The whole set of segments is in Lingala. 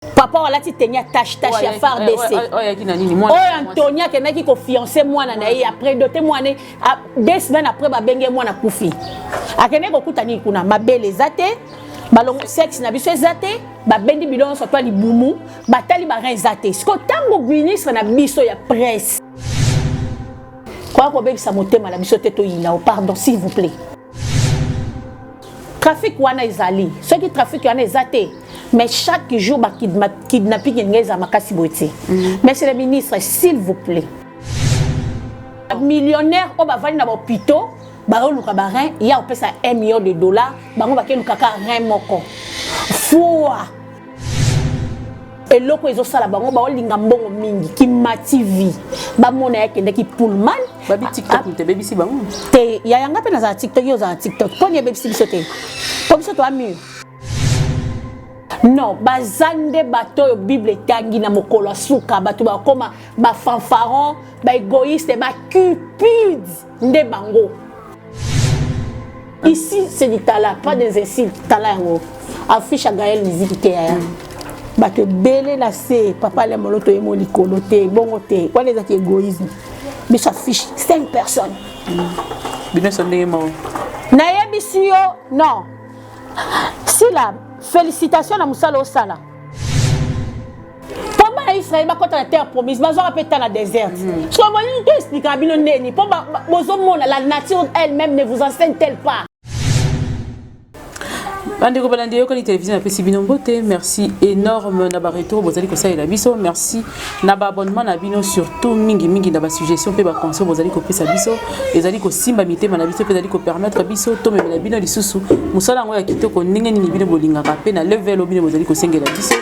Papa wala ti tenia tâche ya phare DC. Oh Antonia kenaki ko fiancé moi na naï après doté moi né 2 semaines après ba benge moi na kufi. Akene ko kutani kuna mabele zate balong sexe na biso zate ba bendi bilon so toi libumu batali ba rin zate. Sko tango ministre na biso ya presse. Quoi ko bengisa motema na biso teto yina pardon s'il vous plaît. Trafic wana ezali. Ceux qui trafic wana ezate. Mais chaque jour, kidnapping est makasi boité. Monsieur le ministre, s'il vous plaît. Millionnaire, on va vendre dans l'hôpital, il y a $1 million, on va faire moko. Foi. Et loko ezo sala bango ba olinga mbongo mingi ki mativi ba mona yake ndeki pullman babi TikTok te baby si bango te ya yanga pe na za TikTok yo za TikTok poni baby si bisote po bisoto ami. Non, bazande bato yo Bible tangi na mokolo suka bato ba koma ba fanfaron, ba égoïste, ba cupide nde bango. Ici c'est du talent, pas des insultes, talent. Affiche à Gaël musique ya. Bato belé la c'est papa le moloto emo likolo te bongo te. Quoi les égoïsme. Mais ça affiche 5 personnes. Bino sonde mo. Na yebisi yo non. Si la félicitations à Moussa Losala. Pourquoi Israël va contre la terre promise, mais on répète dans la désert. Ce qu'on va nous expliquer à Binoneni, pourquoi la nature elle-même ne vous enseigne-t-elle pas? Merci énorme Naba Retour, Bozali Kosa et la Biso. Merci Naba abonnement Nabino surtout mingi Naba suggestion pe ba conseil Bozali ko pesa biso. Ezali ko simba mité manabiso pe ezali ko permettre biso to me bino lisusu. Musala ngo ya kitoko ndenge ni bino bolinga ka pe na level obino Bozali ko sengela biso.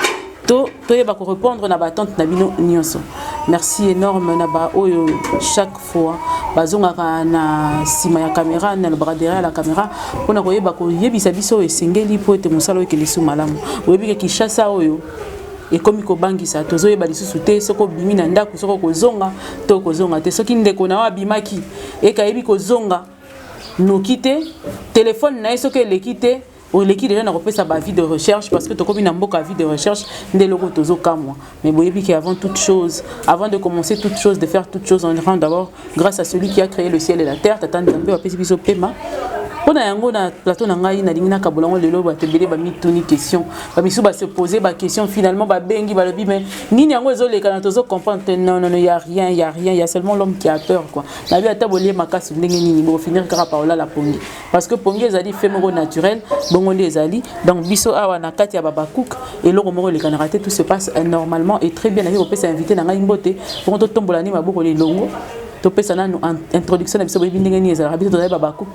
To yeba ko répondre na ba tante Nabino nyonso. Merci énorme Naba oyo chaque fois bazonga na sima ya caméra na le bras derrière la caméra pona ko yeba ko yebisa biso esengeli po ete musala oyo kelisu malamu. Oyebi ke Kinshasa oyo et comme ko bangisa tozo yeba lisusu te soko bimi na ndako soko ko zonga to ko zonga te soki ndeko na wa bimaki e ka yebi ko zonga no kite téléphone na soki lekite ou l'équipe déjà n'a pas sa vie de recherche parce que tu as comme une vie de recherche dès le retour au moi. Mais vous voyez qu'avant toute chose, avant de commencer toute chose, de faire toute chose, on rend d'abord grâce à celui qui a créé le ciel et la terre. T'attends un peu à pésibiso paiement. On a un plateau nangai na lingina kabolongo lelo ba tebele ba mituni question ba misu ba se poser ba question finalement ba bengi ba lobi mais nini yango ezole kana tozo comprendre non il y a rien il y a seulement l'homme qui a peur quoi na bi atabolier makasi ndenge nini bo finir kara par là la pongi parce que pongi ezali fait moko naturel bongo les ezali donc biso awa na kati ya babakouk et loko moko le kana raté tout se passe normalement et très bien na bi peut inviter na ngai mbote pour to tombola ni maboko le longo. Introduction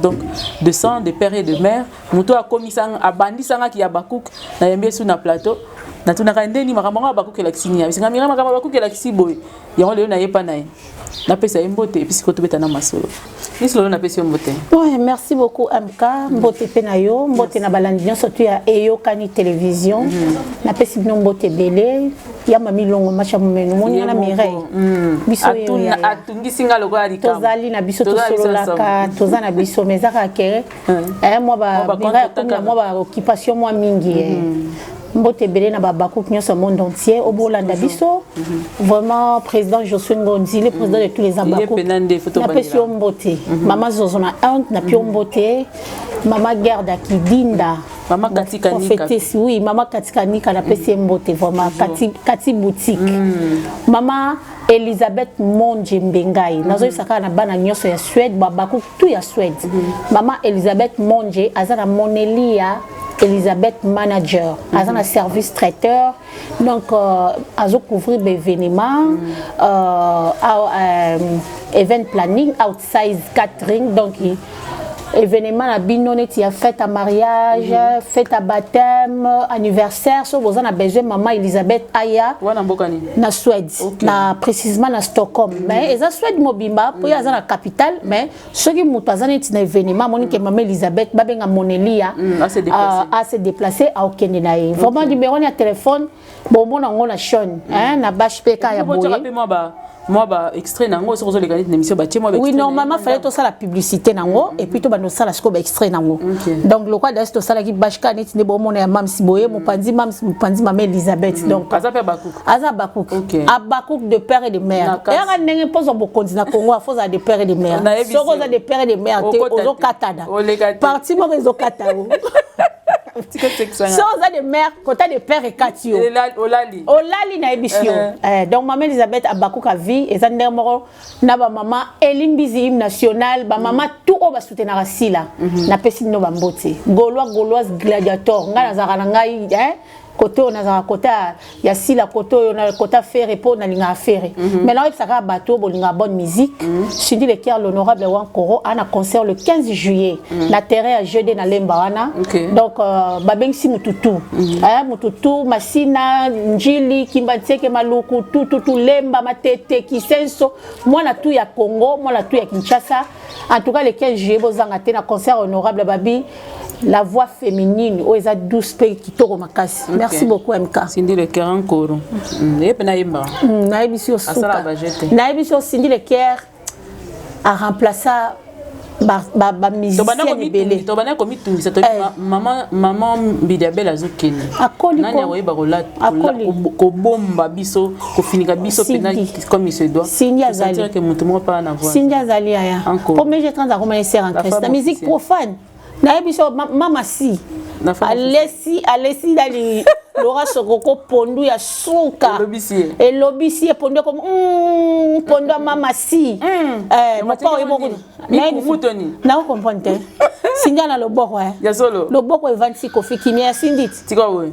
donc de sang de père et de mère muto a commis sang a bandi sanga ki ya bakouk na yembe sous na plateau na tuna kandeni makamanga bakouk la kinya bisinga mira makamanga bakouk la kisiboy yango leo na yepa na na pesa mbote et puis ko tobeta na masolo ni solo na pesa mbote. Ouais, merci beaucoup MK mbote penayo mbote na balandion surtout ya Eyo Kani télévision na pesa bino mbote belé ya mami longo macha mumeno moni na Mireille biso atungisinga logo ali ka tozali na biso to solo la ka tozana biso mezaka kere moi ba Mireille comme moi ba occupation moi mingi mbote belé na babako nyonso monde entier au Bolanda biso vraiment président Josué Ngondi le président de tous les abako na pesio mbote maman Zozona Aunt na pio mbote maman Gerda Kidinda maman Katika Nika oui maman Katika Nika na pesio mbote vraiment Kati boutique maman Elisabeth Monje Mbengai nazo isaka na bana nyonso ya Suède babako tout ya Suède maman Elisabeth Monje azana Monelia Elisabeth manager, un service traiteur, donc à couvrir des événements, event planning, outside catering, donc événement à binonet, il y a fête à mariage, fête à baptême, anniversaire, so vous en avez besoin maman Elisabeth Aya na Suède, na précisément na Stockholm, mais ils ont Suède mobimba pour y aller à la capitale, mais ceux qui m'ont pas un événement, monique maman Elisabeth, babenga Monelia à se déplacer à Okenenaï. Vraiment numéro de téléphone, bon mon on a Sean, hein, na bâche PK ya boye. moi ba extrait nango sur les galettes d'émission ba moi oui normalement fallait tout ça la publicité nango et puis to ba no ça la ba extrait nango donc le quoi d'asto ça la qui bashka net ne bo mona ya mam siboye mopandi maman Elisabeth donc Azabakouk Abakouk de père et de mère et nga ndenge pose bo continent Congo a foza de père et de mère soko za de père et de mère te ozo katada parti mo rezo katao Sans de mère, côté de père et Katio. Olali na émission. Donc maman Elisabeth Abakouk a vie et ça n'ermoro na ba maman Elimbizi national, ba maman tout au ba soutenir assis là. Na pesi no bambote. Gauloise gladiator. Nga na zara ngai côté on a côté il y a si la côté on a côté faire et pour na linga faire. Maintenant il sera bateau bo linga bonne musique. Sindi le cœur l'honorable Wan Koro a un concert le 15 juillet. La terre à jeudi na Lembawana. Donc babeng si mututu. Mututu masina njili kimbatseke maluku tout lemba matete kisenso. Moi na tout ya Congo, moi na tout ya Kinshasa. En tout cas le 15 juillet bozanga te na concert honorable babi. La voix féminine, où est-ce 12 pays qui tournent ma casse. Merci beaucoup, MK. Cindy le Caire encore. Et puis Naïba. Naïbisio Souka. Naïbisio Cindy le Caire a remplacé ba musicienne belé. To bana komi tungi ça maman Bidiabel azokeni. Akoli nani awoye ba rola ko bomba biso ko finika biso penal comme il se doit. Cindy azali que mutu mo pa na voix. Cindy azali ya. Pour mes j'ai 30 ans comme c'est en Christ. La musique profane. Naïbiso mama si. Alessi dali Laura Sokoko pondu ya souka et l'obisier pondu comme pondu mama si mon père est beaucoup na on comprend te signal na le boko ya solo le boko est 26 kofi kimia sindit tika we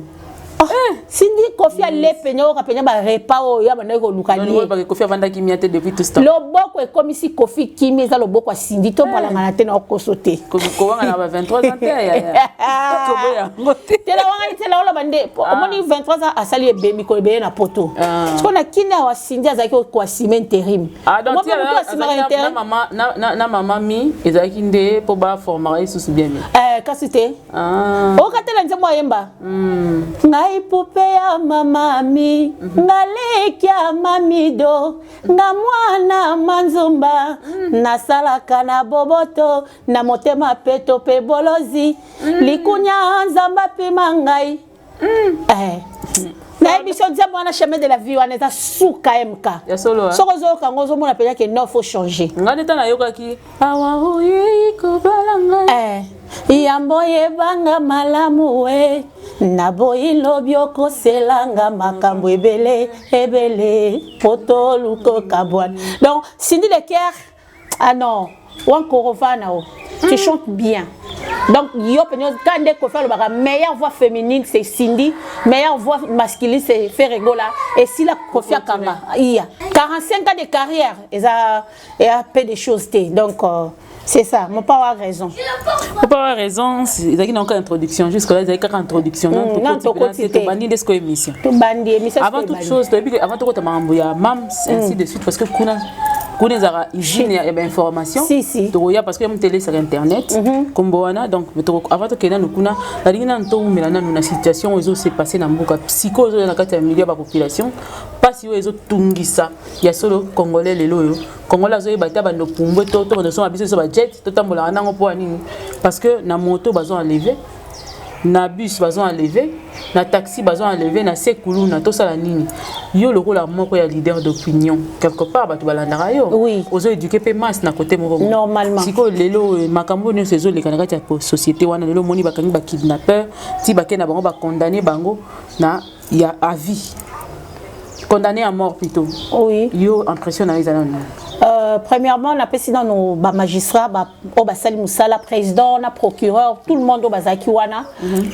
Cindy kofi a lepenyo ka penya ba repa o ya bana ko lukali no ba kofi avanda kimia te depuis tout ce temps le boko est comme si kofi kimia za le boko a Cindy to bala ngana te na kosote ko wanga na ba 23 ans te ya ko boya ngote te la wanga te la ola bande omoni 23 ans a sali bemi ko be na poto ko na kina wa Cindy azaki ko asime interim donc na mama mi ezaki nde po ba former sous bien kasite o katela nzembo yemba ngai pope ya mamami ngalekia mamido nga mwana manzumba nasalaka na boboto na motema peto pe bolozi likunya nzamba pima ngai na émission de moi na chemin de la vie on est à souka MK ya solo soko zo kango zo mona penya que non faut changer ngani tana yokaki awa oyi ko balanga yambo yebanga malamu we naboyi lobioko selanga makambo ebele poto luko kabwan. Donc Cindy le Caire ah non Wan Korovana tu chantes bien. Donc yo quand dès qu'on fait la meilleure voix féminine c'est Cindy, meilleure voix masculine c'est Ferregola et si la Kofi Akanga il y a 45 ans de carrière et a peu de choses donc c'est ça, mon père a raison. Mon père a raison, il y a encore introduction. Jusque-là, il y a encore introduction. Non, tu bandi de émission. Avant toute chose, avant tout, tu as mam, ainsi de suite, parce que kuna zara hygiène et information. Si. Parce que mon télé sur internet, comme boana, donc avant tout qu'il y ait kuna, la ligne n'entend mais là nous na situation où s'est passé dans beaucoup psychose dans la quatrième milieu de la population. Pas si ils ont tungisa, il y a solo congolais les loyaux. Congolais zoé bata bando pumbo toto bando sont habitués sur la jet, toto mbola na ngopo anini. Parce que na moto bazon enlevé, na bus bazon enlevé, na taxi bazon enlevé, na sekulu na to sala nini. Yo le rôle moko ya leader d'opinion quelque part batu balandara yo. Oui. Ozo éduquer pe masse na côté moko. Normalement. Siko lelo makambo ne sezo le kanaka ya société wana lelo moni bakangi ba kidnapper, ti bakena bango ba condamner bango na ya à vie. Condamné à mort plutôt. Oui. Yo impressionnant les années. Premièrement, on a passé dans nos magistrats, Sali Moussala, président, procureur, tout le monde au Bazakiwana.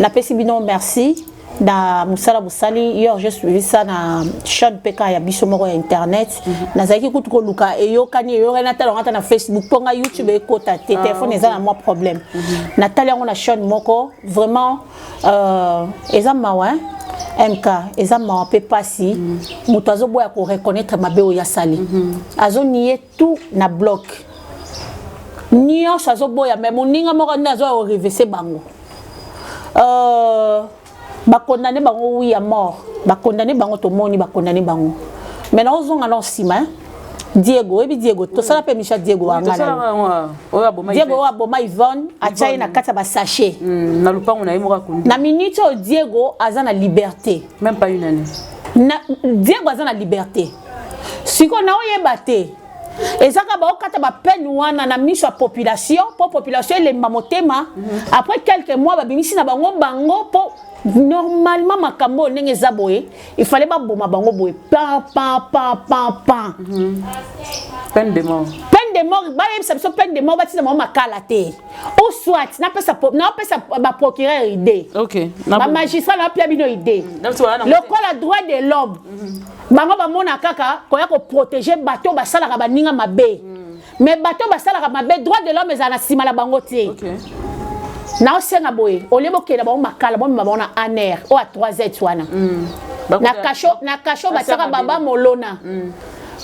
On a passé binon merci. Dans Moussala Boussali, hier j'ai suivi ça dans Sean Peka ya Bisomoro internet. Nazaki kutuko luka et yo kani yo Nathalie on na Facebook, ponga YouTube et kota téléphone ils ont un problème. Nathalie on a Sean Moko vraiment ils ont mawa MK ezama pe passi muto azoboya ko reconnaître mabeo ya sali azonié tout na bloc nyonso azoboya même moninga moko nazo reverser bango ba condamné bango oui à mort ba condamné bango to moni ba condamné bango maintenant ozonga non sima Diego, et Diego, tout ça l'appelle Michel Diego. Diego a boma Yvonne, a tchaï na kata ba sachet. Na lupa on a émora kundi. Na minute Diego a la liberté. Même pas une année. Diego a la liberté. Si qu'on a yebate, et ça ka ba okata ba peine wana na miso population, pour population les mamotema. Après quelques mois ba bimisi na bango bango po normalement makambo ndenge zaboye, il fallait pas boma bango boye. Pa. Peine de mort. Peine de mort, peine de mort, bâti na mama kalate. Ou soit na pesa ba procureur idée. OK. Ba magistrat na pia bino idée. Le col a droit de l'homme. Bango ba mona kaka ko ya ko protéger bateau ba sala ka baninga mabe. Mais bateau ba sala ka mabe droit de l'homme ezana sima la bango te. OK. Na osenga boye, olebo ke na ba makala ba mabona aner o a 3Z wana. Na kasho ba saka baba molona.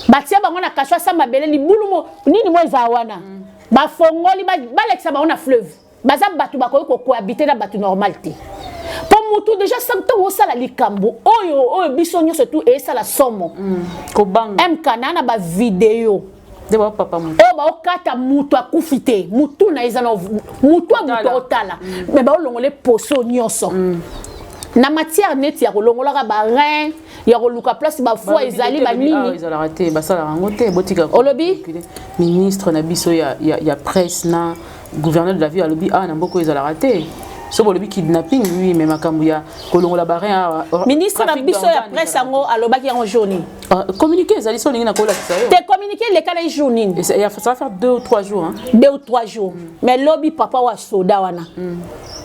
Batia bango na kasho sa mabele libulu mo nini mo ezawana. Ba fongoli ba lexa ba na fleuve. Baza batu ba ko cohabiter na batu normalité. Pour mutu déjà santo wo sala likambo oyo bisonyo surtout et ça la somo. Ko bang. Kanana ba vidéo. Deba papa mutu. Ba okata mutu akufite. Mutu na izana mutu otala. Mais ba olongole poso nyonso. Na matière neti ya kolongola ba rein ya koluka place ba foi ezali ba nini ezala raté ba sala rangote botika olobi ministre na biso ya presse na gouverneur de la ville alobi na mboko ezala raté so bolobi kidnapping oui mais makambu ya kolongola ba rein ministre na biso ya presse ngo alobaki en journée communiquer ezali so ningi na kola kisayo te communiquer le kana journée ça va faire 2 ou 3 jours hein 2 ou 3 jours mais lobby papa wa soda wana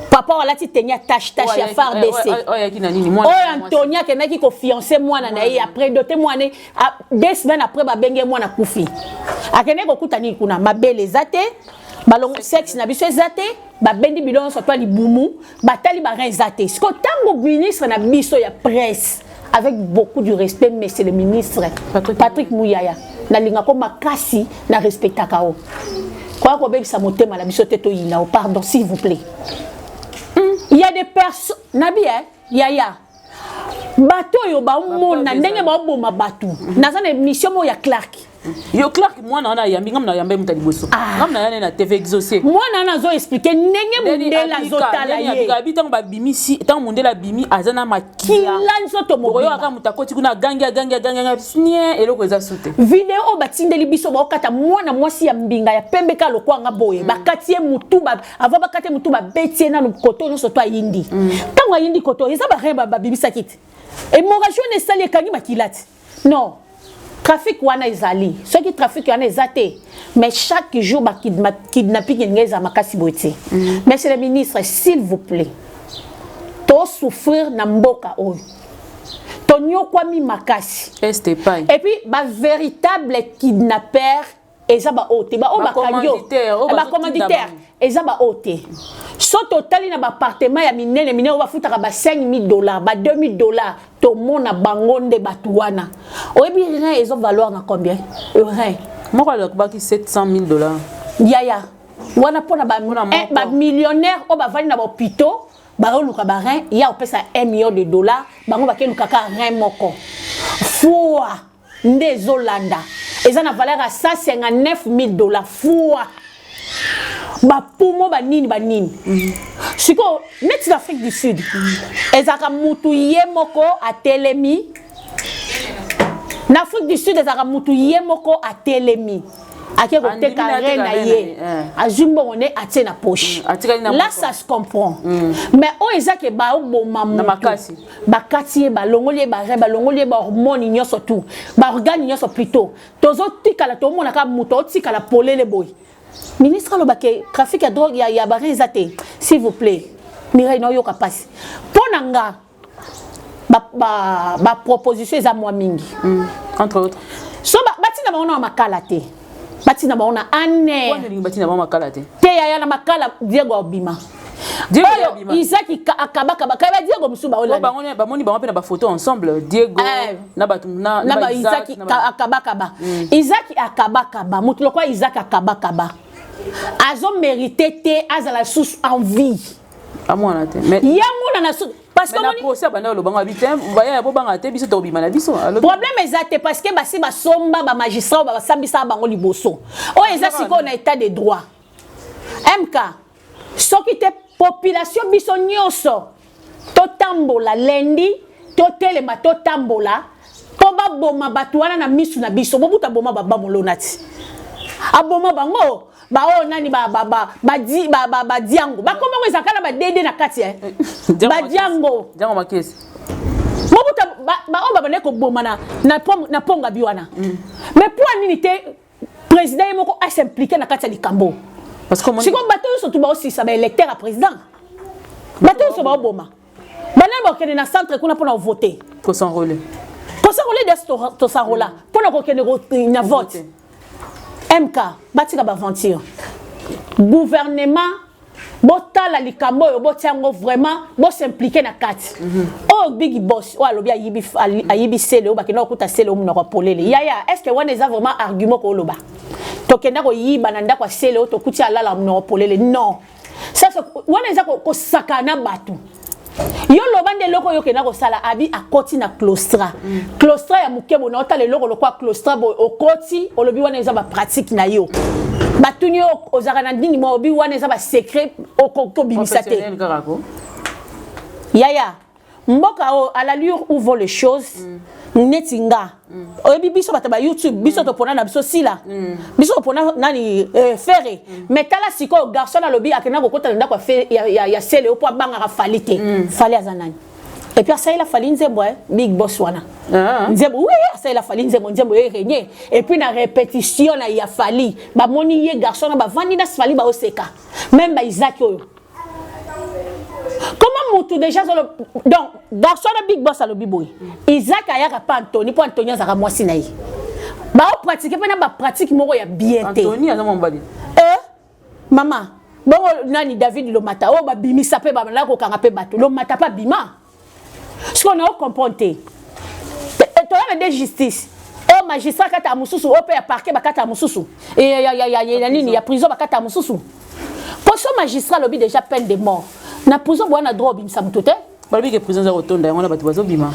papa wala ti tenia tâche ya FARDC. Antonia kenaki ko fiancé mwana na ye après doté mwana 2 semaines après ba benge mwana kufi. Akene ko kutani kuna mabele zate balong sexe na biso zate ba bendi bilon so toi libumu batali ba rein zate. Siko tango ministre na biso ya presse avec beaucoup de respect monsieur le ministre Patrick Mouyaya na linga ko makasi na respectaka o. Quoi ko bengisa motema na biso teto yina pardon s'il vous plaît. Il y a des personnes, Nabi, Yaya, bateau yo ba mona ndenge ba boma bateau. Naza na mission mo ya Clark. Yo Clark mwana na yambi ngam na yambe mutali boso. Ngam na yana na TV exaucé. Mwana na zo expliquer ndenge mundela zotala ye. Abi tango ba bimi si tango mundela bimi azana makila. Lanzo to mo. Yo aka mutakoti kuna ganga snie eloko eza sute. Video batindeli biso ba okata mwana mwasi ya mbinga ya pembe ka lokwanga boye. Bakatie mutu ba ava bakate mutu ba betie na koto no soto yindi. Tango yindi koto eza ba reba ba bibisa kiti. Et mon région n'est salé kani makilati. Non. Trafic wana ezali. Ceux qui trafiquent wana ezate. Mais chaque jour ba kidnapping ngeza makasi boité. Monsieur le ministre, s'il vous plaît. To souffrir na mboka oyo. To nyokwami makasi. Este pai. Et puis ba véritable kidnappeur eza ba ote ba o ba commanditaire eza ba ote. So total na ba appartement ya minene ba futaka ba $5,000 ba $2,000 to mona bangonde batuwana. Oyebi rien ils ont valeur na combien? Rien. Moko le baki $700,000. Yaya. Wana pona ba millionnaire o ba vali na ba hôpitaux ba oluka ba rien ya opesa $1 million bango ba keluka ka rien moko. Foi ndezolanda. Eza na valeur à $159,000 foi. Ba poumon ba nini siko net d'Afrique du Sud ezaka mutu yemoko a telemi na Afrique du Sud ezaka mutu yemoko a telemi ake ko te carré na ye azumbo on est atie na poche là ça se comprend mais o ezake ba o mamu makasi bakati ba longoli ba hormone nyoso tout ba organe nyoso plutôt tozo tikala to mona ka mutu o tikala polele boy. Ministre Lobake, trafic à drogue, il y a barré zate. S'il vous plaît, Mireille no yo kapasi. Ponanga, ba proposition est à moi mingi. Entre autres. So bati na baona makalate. Bati na baona ane. Quoi ne bati na baona makalate? Te ya na makala Diego Obima. Diego Obima. Isaki akabaka bakaba Diego Musuba ola. Ba moni ba na ba photo ensemble Diego na batu na ba Isaki akabaka. Isaki akabaka mutu lokwa Isaki akabaka. Azo mérité te azala sous envie. À moi là mais yango na parce que on procès bana lo bango habitem vaya bo banga te biso to bimana biso problème exact parce que basi ba somba ba magistrat ba sambisa bango liboso o eza siko na état de droit MK soki te population biso nyonso to tambola lendi to telema to tambola to ba boma batu wana na misu na biso bobuta boma baba molonati aboma bango ba o nani ba diango ba koma ko zakala ba dede na kati ba diango makesi bobuta ba o ba ne ko boma na ponga biwana mais pour nini te président moko a s'impliquer na kati ya likambo parce que si comme bateau surtout ba aussi ça ba électeur à président bateau so ba boma bana ba kene na centre kuna pour voter ko s'enrôler de to s'enrôler pour na ko kene na vote MK batika ba aventure gouvernement botala likambo yo botiango vraiment bo s'impliquer na kati oh big boss o alobi ayibi sele o bakena okuta sele o muna ko polele yaya est-ce que wana eza vraiment argument ko loba to kenda ko yiba na ndako sele o to kuti alala muna ko polele non ça wana eza ko sakana batu yo lobande loko yo kena ko sala abi akoti na claustra claustra ya mukebo na otale loko lokwa claustra bo okoti olobi wana eza ba pratique na yo batuni ozaka na ndini mo obi wana eza ba secret okoko bimisate yaya mboka o à l'allure où vont les choses netinga obi biso bata ba YouTube biso to pona na biso sila biso pona nani ferré mais tala siko garçon na lobi akena ko kota ndako ya sele opo banga ka falite fali azanani et puis ça il a fallu nzembo big boss wana nzembo oui ça il a fallu nzembo régner et puis na répétition na ya fali ba moni ye garçon na ba vandi na fali ba oseka même ba Isaac oyo comment mutu déjà donc garçon na big boss alobi boy Isaac ayaka pa Anthony pour Anthony azaka mwasi na ye ba o pratiquer pe na ba pratique moko ya bien té Anthony aza mombali maman bon nani David Lomata o ba bimisa pe ba na ko kanga pe bato Lomata pa bima ce qu'on a compris tu as des justice o magistrat kata mususu o pe ya parquet ba kata mususu et il y a prison ba kata mususu pour ce magistrat lobby déjà peine de mort na prison bwana droit bimisa mutote balobi ke prison za rotonda yango na bato bazo bima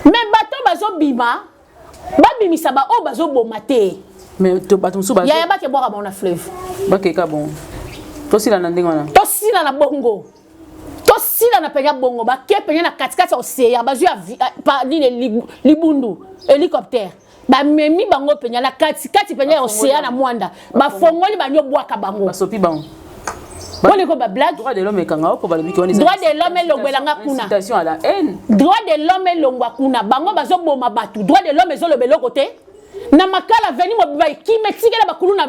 mais bato bazo bima ba bimisa ba o bazo bomate mais to bato musu bazo ya ba ke boka ba na fleuve ba ke ka bon to sila na ndenge wana to sila na bongo to sila na penya bongo ba ke penya na katikati océan bazo ya pa libundu hélicoptère ba memi bango penya na katikati penya océan na mwanda ba fongoli banyo bwaka bango ba sopi bango Bonne ko ba blague droit de l'homme kanga ko balobi ko ni droit de l'homme longwelanga kuna incitation à la haine droit de l'homme longwa kuna bango bazo boma batu droit de l'homme zo lobelo côté na makala veni mo ba ki metikela bakulu na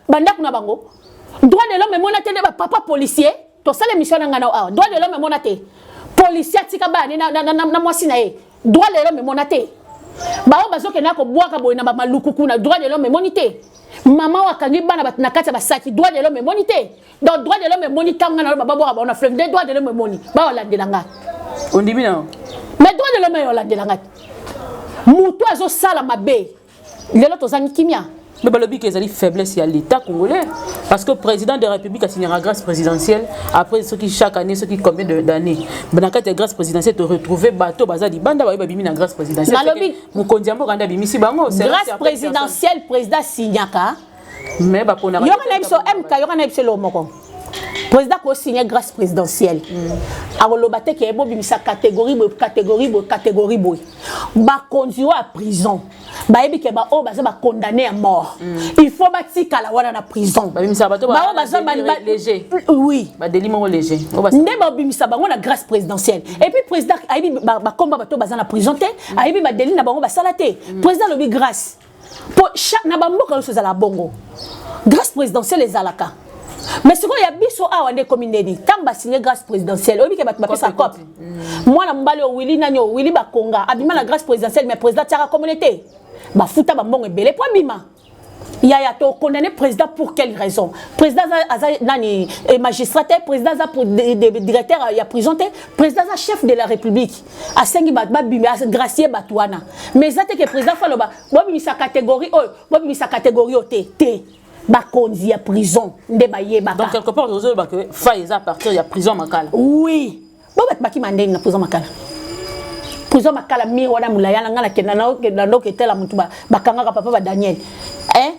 banda kuna bango droit de l'homme mona tene ba papa policier to sala mission nga na droit de l'homme mona te policier tika ba na mwasi na ye droit de l'homme mona te ba o bazo kena ko bwaka boy na ba maluku kuna droit de l'homme monité maman wakangi bana batna kati ba saki droit de l'homme monité donc droit de l'homme monité ngana baba bwa ba na fleuve droit de l'homme moni ba olandelanga on dit bien mais droit de l'homme olandelanga mutu azo sala mabe lelo to zangi kimia mais balobi que ezali faiblesse ya l'état congolais parce que président de la République a signé la grâce présidentielle après ce qui chaque année ce qui combien d'années na kati grâce présidentielle te retrouver bateau bazali banda ba bimi na grâce présidentielle mukonzi ambo kanda bimisi bango grâce présidentielle président signaka mais ba pona yo kana biso MK yo kana biso lo moko président ko signer grâce présidentielle akoloba te ke bo bimisa catégorie boy ba konziwa à prison ba yebi ke ba o baza ba condamné à mort il faut ba tikala wana na prison ba bimisa bato ba baza léger oui ba délit mo léger nde ba bimisa bango na grâce présidentielle et puis président ayebi ba komba bato baza na prison te ayebi ba délit na bango ba sala te président lobi grâce pour chaque na ba mboka so za la bongo grâce présidentielle ezalaka mais ce qu'il y a biso awa ndé communauté tamba signé grâce présidentielle obi ke bat ba pesa cop moi na mbali o Willy nanyo Willy Bakonga abima la grâce présidentielle mais président tiara communauté ba futa ba mbongo ebele po bima ya to condamné président pour quelle raison président nani magistrat président pour directeur ya prison président chef de la république a sengi ba bima gracier batwana mais ça que président faloba bo bimisa catégorie bo bimisa catégorie té ba konzi ya prison nde ba yeba donc quelque part aux autres que faïza à partir de la prison makala oui Bobat baki mandeni na prison makala. Prison makala mi wana mulaya na ngala kenda na ndo ketela mutu bakanga ka papa ba Daniel.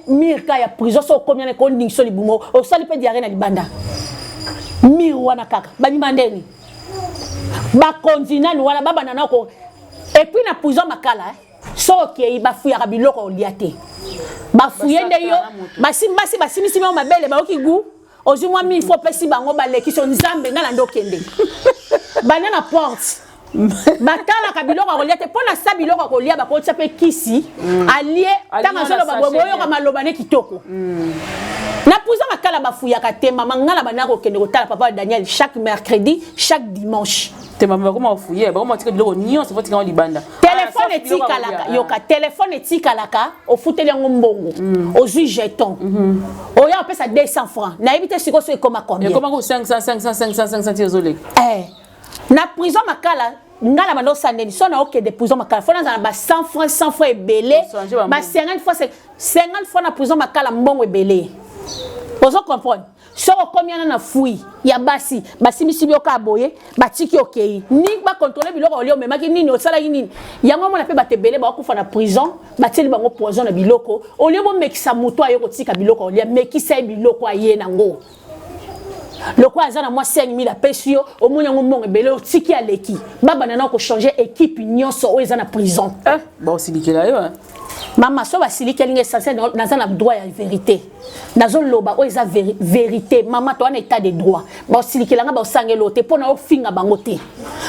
Mirka ya prison so combien de conditions libumo o sali pe diarrhée na libanda. Mir wana kaka bami mandeni. Ba continue wana baba nana ko et puis na prison makala so ke ba fuya biloko liate. Ba fuyende yo basimisi ma mabele ba okigu ozu moi mi faut pesi bango ba leki so nzambe ngala ndo kende. Banana porte batala kabiloko koliate pona sa biloko kolia ba ko tsape kisi allié tanga solo ba boyo ka maloba ne kitoko na pouza makala ba fuya ka tema mangala banako kende ko tala papa Daniel chaque mercredi chaque dimanche tema ba ko fuye ba ko matika biloko nyonso foti ka libanda téléphone etikalaka yoka téléphone etikalaka o futeli ngo mbongo o jui jeton o ya pesa 200 francs na ebite siko so e koma combien e koma ko 500 ezolek na prison makala ngala bando sandeni so na ok de prison makala fona za ba 100 francs ebele ba 50 francs na prison makala mbongo ebele ozo comprendre so combien na fui ya basi basimisi bioka boye batiki okei ni ba contrôler biloko olio memaki nini osala nini yango mona pe batebele ba kufa na prison bateli bango poison na biloko olio bo mekisa muto ayoko tika biloko olio mekisa biloko aye nango. Le quoi azana moi 5000 apesio au moins yango mbongo ebele otiki aleki baba nana ko changer équipe nyonso o ezana prison ba osilikela yo mama so ba silikeli essentiel nazana droit ya vérité nazo loba o eza vérité mama to na état de droit ba osilikela nga ba osangelo te pona o finga bango te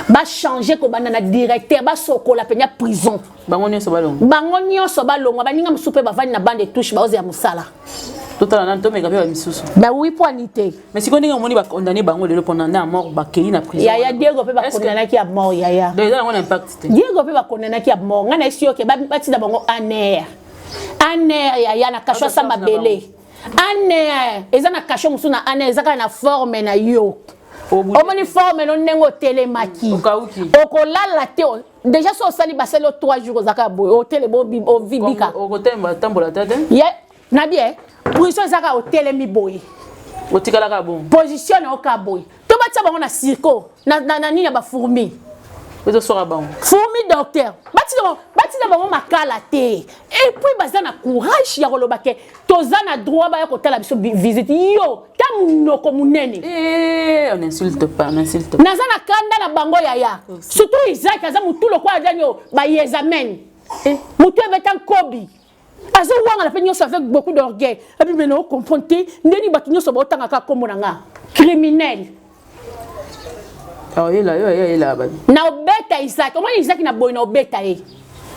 ba changer ko bana na directeur ba sokola penya prison bango nyonso balongo ba ninga musupe ba vani na bande touche ba oze ya musala total nan to mega pe ba misusu ba oui poinité mais si koninga moni ba condamné bango lelo pendant na mort ba keli na prison ya Diego pe ba condamné ki à mort ya déjà on impact Diego pe ba condamné ki à mort ngana esi ok ba ti da bango aner ya na kasho sa mabele aner eza na kasho musu na aner eza na forme na yo o moni forme no nengo telemaki okolala te déjà so sali baselo 3 jours zaka boy o tele bo vibika o kotemba tambola tata ye na bien position zaka o telemi boy o tikala ka bon position o ka boy to batia bango na circo na nini ya ba fourmi ezo sora bango fourmi docteur batia bango makala te et puis bazana courage ya koloba ke tozana droit ba ya kotala biso visite yo tamunoko munene on insulte pas nazana kanda na bango yaya surtout Isaac aza mutulo kwa adanyo ba yezamen mutu ebetan kobi azo wanga la peño avec beaucoup d'orgueil et puis maintenant confronté ndeni bakinyo so botanga ka komona nga criminel là ba na obeta Isaac comment Isaac na boy na obeta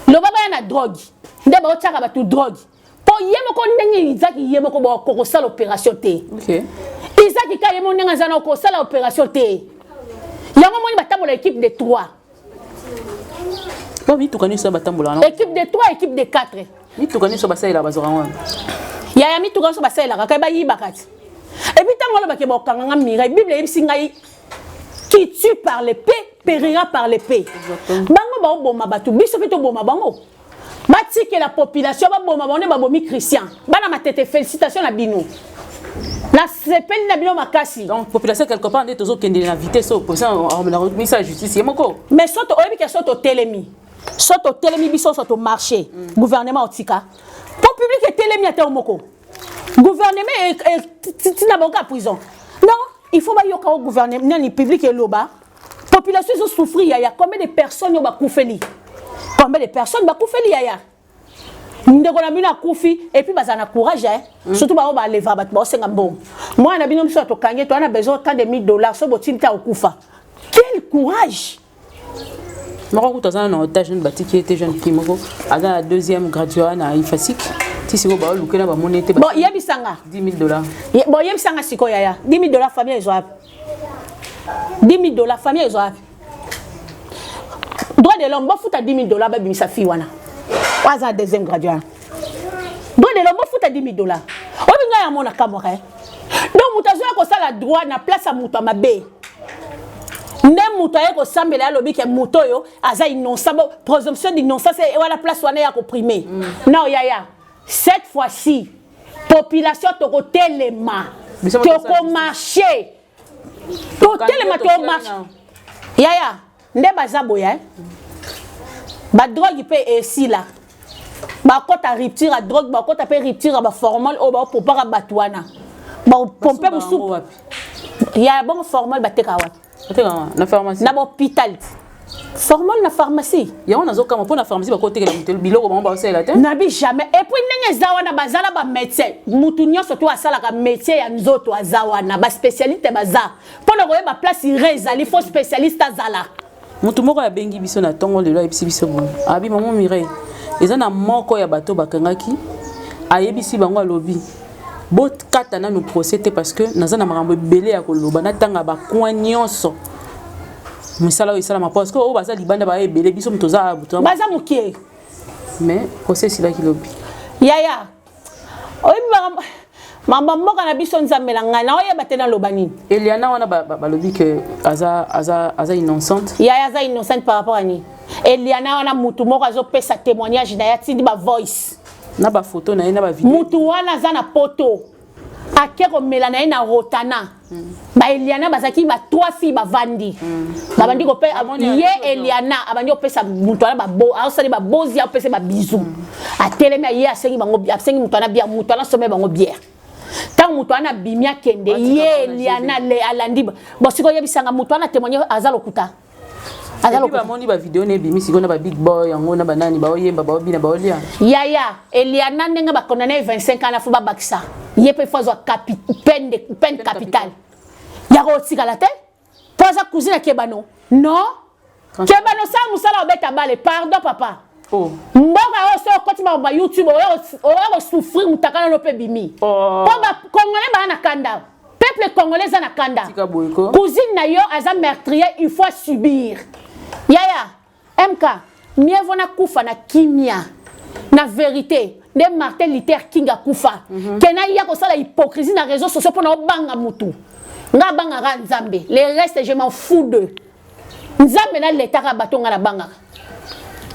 lo baba na drogue nde ba otaka ba tu drogue po yemo ko ndenge Isaac yemo ko ba ko sala opération te OK Isaac ka yemo ndenge zana ko sala opération te yango moni batambola équipe de 3 bon bitu kanisa batambola non équipe de 3 équipe de 4 mitu kanisa basaila bazora ya mitu kanisa basaila ka ba yibakati et puis tango ba ke ba kanganga mira bible ebisinga qui tue par l'épée périra par l'épée. Bango ba oboma batu biso pe to boma bango. Matike la population ba boma bango ba bomi Christian. Bana matete félicitations na bino. La sepel na bino makasi. Donc population quelque part ndé tozo kende na vitesse so pour ça on la remise à justice yemoko. Mais soto oyebi ke soto telemi. Soto telemi biso soto marché. Gouvernement otika. Pour public et telemi ate omoko. Gouvernement et tina bango prison. Non. Il faut que le gouvernement, le public et l'oba. La population ont souffert. Il y a combien de personnes qui ont souffert? Combien de personnes ont souffert? Nous avons souffert et puis nous avons courage. Surtout nous avons levé. Moi, je suis besoin de $1000 sur le quel courage! Je suis un otage qui était jeune qui a un deuxième graduat à IFASIC. Si vous avez $10,000. Bon, il y a $10,000. Bon, il y a $10,000 famille ils ont. $10,000 famille ils ont. Droit de l'homme, bon fout à $10,000 baby sa fille wana. Waza deuxième graduat. Droit de l'homme, bon fout à $10,000. O binga ya mona kamora. Donc mutazo ko sala droit na place à muto mabe. Ne muto ya ko sambela lobi ke muto yo aza innocent, présomption d'innocence et wala place wana ya ko primer. Non yaya. Cette fois-ci, population toko telema, toko marché, toko telema toko marché. Yaya, nde bazaboya. Ba drogue peut ici là. Ba kota rupture à drogue, ba kota peut rupture à ba formol o ba pour para batwana. Ba pomper musu. Ya bon formol ba teka wa. Teka na pharmacie. Na hôpital. Formol na pharmacie. Ya on azoka mo na pharmacie ba kota ke mutu biloko ba ba osela te. Na bi jamais. Et puis ndenge zawana bazala ba médecin. Mutu nyonso to asala ka métier ya nzoto azawana ba spécialité baza. Pona ko ba place irezali faux spécialiste azala. Mutu moko ya bengi biso na tongo lelo ebisi biso bon. Abi maman Mireille. Eza na moko ya bato bakangaki ayebisi bango alobi. Bot kata na no procès parce que naza na makambo belé ya koloba na tanga ba coin nyonso. Misala isala ma parce que o baza libanda ba ebele biso mtoza buto. Baza mukie. Mais procès sila ki lobi. Yaya. Oyi mama moko na biso nzambela ngai na oye batena lobani. Eliana wana ba lobi que aza innocente. Yaya aza innocente par rapport à ni. Eliana wana mutu moko azo pesa témoignage na yati di ba voice. Na ba photo na na ba vidéo. Mutu wana za na poto. Akeko melana na rotana. Ba Eliana bazaki ba 3 filles ba vandi. Ba bandi ko pe ye Eliana abandi ko pesa mutu wana ba bo asali ba bozi a pesa ba bisou. A telema ye asengi bango asengi mutu wana bia mutu wana somé bango bière. Tant mutu wana bimia kende ye Eliana le alandi bo siko yebisanga mutu wana témoigner azalo kuta. Azalo ba moni ba vidéo ne bimi siko na ba big boy yango na banani ba oyemba ba obina ba olia. Yaya Eliana ndenga ba condamné 25 ans na fuba bakisa. Ye pe fazo peine capitale. Ya ko tikala te? Poza cousine Kebano. Non? Kebano sa musala obeta bale, pardon papa. Oh. Mboka oso koti ba YouTube o souffrir mutakana no pe bimi. Oh. Po ba congolais ba na kanda. Peuple congolais za na kanda. Cousine na yo aza meurtrier, il faut subir. Yaya, MK, mieux vaut na kufa na kimia. Na vérité, de Martin Luther King a kufa. Kena ya ko sala hypocrisie na réseaux sociaux pour na banga mutu. Nga banga ra nzambe. Le reste je m'en fous d'eux. Nzambe na l'état ka batonga na banga.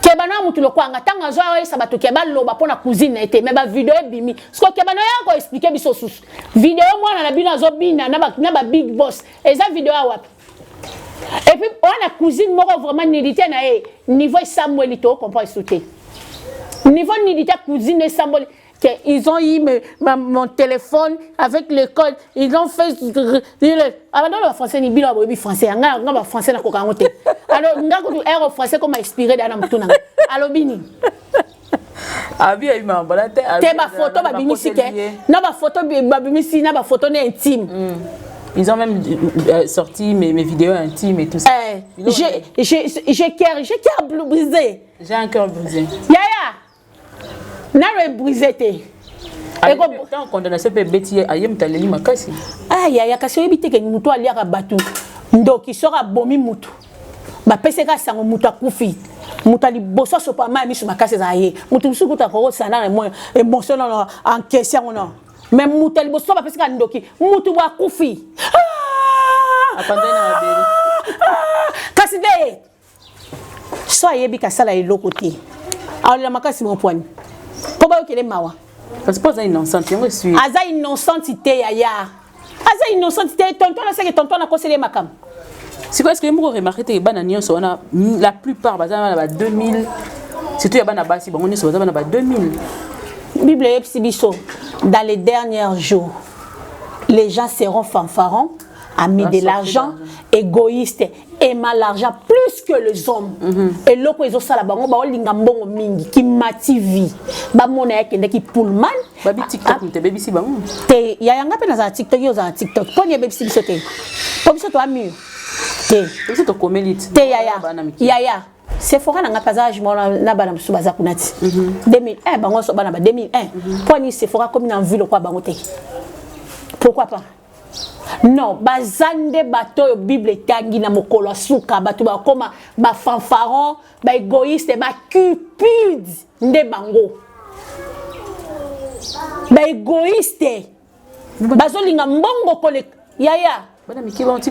Kebano mutu lokwanga tanga zo ayo sabato kebalo ba pona cousine ete me ba vidéo bimi. Sko kebano ya ko expliquer biso susu. Vidéo mwana na bino zo bina na ba big boss. Eza vidéo wapi? Et puis on a cousine moko vraiment nidité na niveau Samuel to comprend sauter. Niveau nidité cousine Samuel que ils ont eu mon téléphone avec le code, ils ont fait alors dans le français ni bilo bobi français nga ba français na ko kangote. Alors nga ko air français comme inspiré dans mutuna. Alors bini. Abi ay mambala te ba photo ba bini sike. Na ba photo ba bini si na ba photo intime. Ils ont même sorti mes vidéos intimes et tout ça. J'ai cœur brisé. J'ai un cœur brisé. Yaya. N'a brisé te. Et quand condamnation peut bêtier ayem taleli makasi. Ah yaya kasi ebite ke mutu ali aka batu. Ndoki sora bomi mutu. Ba peseka sango mutu akufi. Mutu ali boso so pa ma misu makasi za ye. Mutu suku ta ko sana na mo émotionnel en question non. Mais mutu ali boso ba peseka ndoki. Mutu wa kufi. Apandena abeli. Kasi de. So yebi kasala elokoti. Alors la makasi mon poigne. Pourquoi qu'elle est mawa? Parce que c'est innocente, je suis. Aza innocentité yaya. Aza innocentité tonton na seke tonton na conseiller makam. C'est quoi est-ce que vous remarquez que bana nyonso on a la plupart bazana ba 2000 surtout ya bana basi bango nyonso bazana ba 2000. Bible epsibiso dans les derniers jours les gens seront fanfarons, amis de l'argent, égoïstes, aimant l'argent plus que les hommes. Et l'autre ils ont ça là bango ba olinga mbongo mingi qui motive ba mona yakende ki pullman babi TikTok te baby si bango te ya yanga pe na za TikTok yo za TikTok poni baby si bisote po bisoto ami te bisoto komelite te yaya c'est fora na ngapazage mona na bana msubaza kunati 2001 bango so bana ba 2001 poni c'est fora comme na ville quoi bango te pourquoi pas. Non, bazande bato Bible tangi na mokolo suka bato ba koma ba fanfaron, ba égoïste, ba cupide nde bango. Ba égoïste. Bazolinga mbongo kole yaya.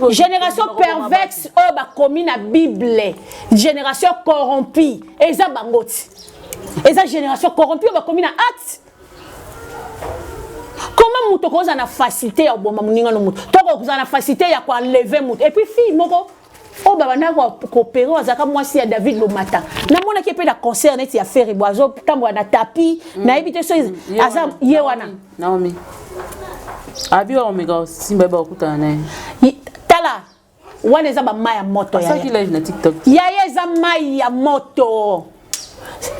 Génération perverse o ba komi na Bible. Génération corrompue, eza bangoti. Eza génération corrompue ba komi na acte. Comment muto koza na facilité ya boma muninga no muto toko koza na facilité ya kwa lever muto et puis fille moko Oh babana coopérer azaka mwasi ya David Lomata na mona ki pe na concert net ya faire boiseau tambo na tapis na ebité so aza yewana Naomi abi wa omega simba ba okuta na tala wana eza ba mai ya moto ya ça live na TikTok ya eza mai ya moto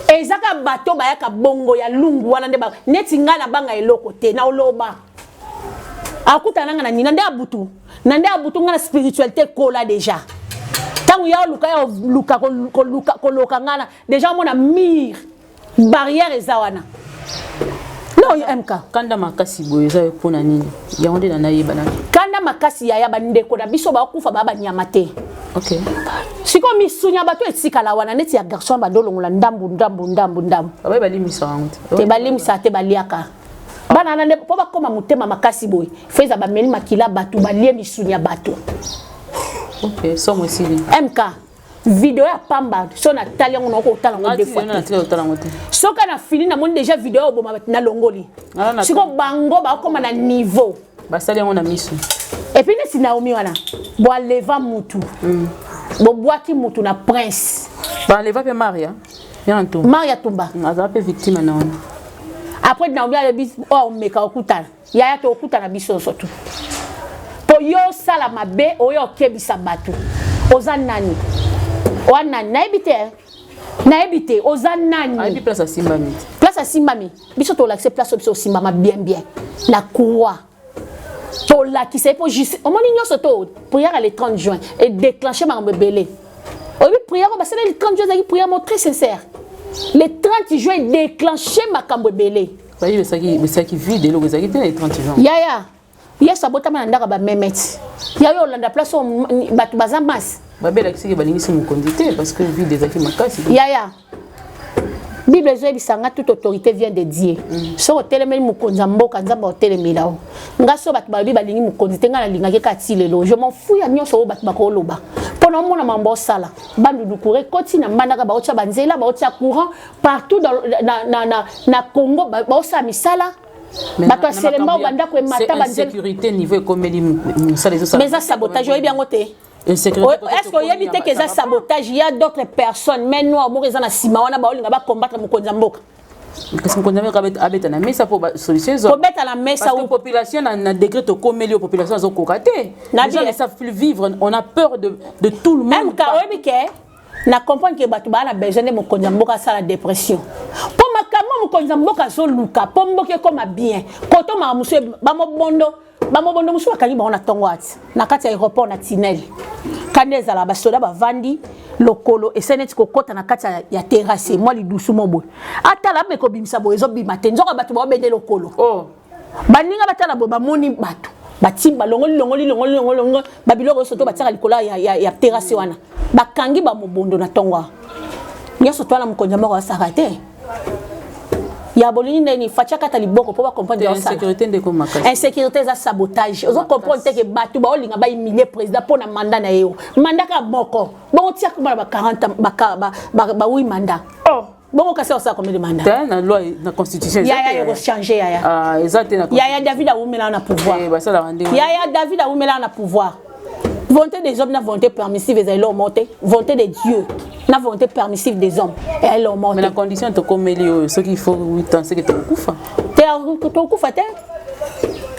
ezaka bato bayaka bongo ya lungu wana nde ba neti ngana banga eloko te na oloba akuta nanga na nina nde abutu na nde abutu ngana spiritualité kola déjà tangu ya luka koloka ngana déjà mona mire barrière ezawana non MK kanda makasi boye za pona nini ya onde na yeba na kanda makasi ya bandeko na biso ba kufa ba nyama te OK siko misunya bato etikala wana neti ya garçon bandolongola ndambu ba balimisa wangu te balimisa te baliaka bana nande po bakoma mutema makasi boye feza ba meli makila bato balie misunya bato OK so moi sili MK video ya pamba so na talia ngona ko tala ngo deux fois so kana fini na mon déjà video bo na longoli siko bango ba koma na niveau ba sali ngona misu et puis ne Naomi wana bo leva mutu bo boaki mutu na prince ba leva pe Maria Maria Tumba aza pe victime na ona après Naomi a bis o meka okutana ya to okutana biso surtout po yo sala mabe oyo kebisa batu oza nani wana na ebite oza nani abi place à Simbami biso to l'accès place biso Simbama bien la cour to la qui c'est pour juste au moni nyoso to prière le 30 juin et déclencher ma rebelle oui prière ba c'est le 30 juin prière très sincère le 30 juin déclencher ma kambebele oui mais ça qui vide le ça qui était le 30 juin ya sabota manandaka ba memet ya yo landa place batu bazamas babela kisiki balingisi mukondité parce que vide des akis makasi ya Bible zo bisanga toute autorité vient de Dieu so telemeli mukonza mboka nzamba otelemela ngaso batu babi balingi mukondité ngana lingaki kati lelo je m'en fous ya nyoso batu bakoloba pona mona mambo sala bandu dukure koti na mandaka ba ocha banzela ba ocha courant partout dans na Congo ba osa misala bato selemba banda ko mata banzela sécurité niveau komeli musala zo mais ça sabotage oyebi yango te est-ce que y a évité que ça sabotage il y a d'autres personnes mais nous amour ezana sima wana ba olinga ba combattre mukonza mboka parce que mukonza mboka abeta na mesa pour solution zo beta na mesa ou population na décret to komeli population zo kokaté les gens ne savent plus vivre on a peur de tout le monde même ka oyebi ke na comprendre que batu ba na besoin de mukonza mboka ça la dépression pour makamo mukonza mboka zo luka po mboka comme bien koto ma musu ba mobondo musu bakali ba on tongo ati na kati aéroport na tunnel kaneza la basoda bavandi lokolo eseneti kokota na kati ya terrasse moi lidusu mobo atala be ko bimisa bo ezo bima te nzoka batu ba bende lokolo baninga batala bo bamoni batu batimba longoli babiloko soto bataka likola ya terrasse wana bakangi ba mobondo na tongo nyaso twala mukonja moko asakate ya bolini ni facha kata liboko pour comprendre insécurité de comme insécurité za sabotage ozo comprendre que batu ba olinga ba humilier président pour na mandat na yo mandat ka moko bon tia ko ba 40 ba oui mandat bon ka ça combien de mandat na loi na constitution ya changer ah exactement ya David Awumela na pouvoir ya David Awumela na pouvoir volonté des hommes na volonté permissive et leur monter volonté de Dieu na volonté permissive des hommes et leur monter mais la condition to comme ce qu'il faut 8 ans c'est que tu kufa te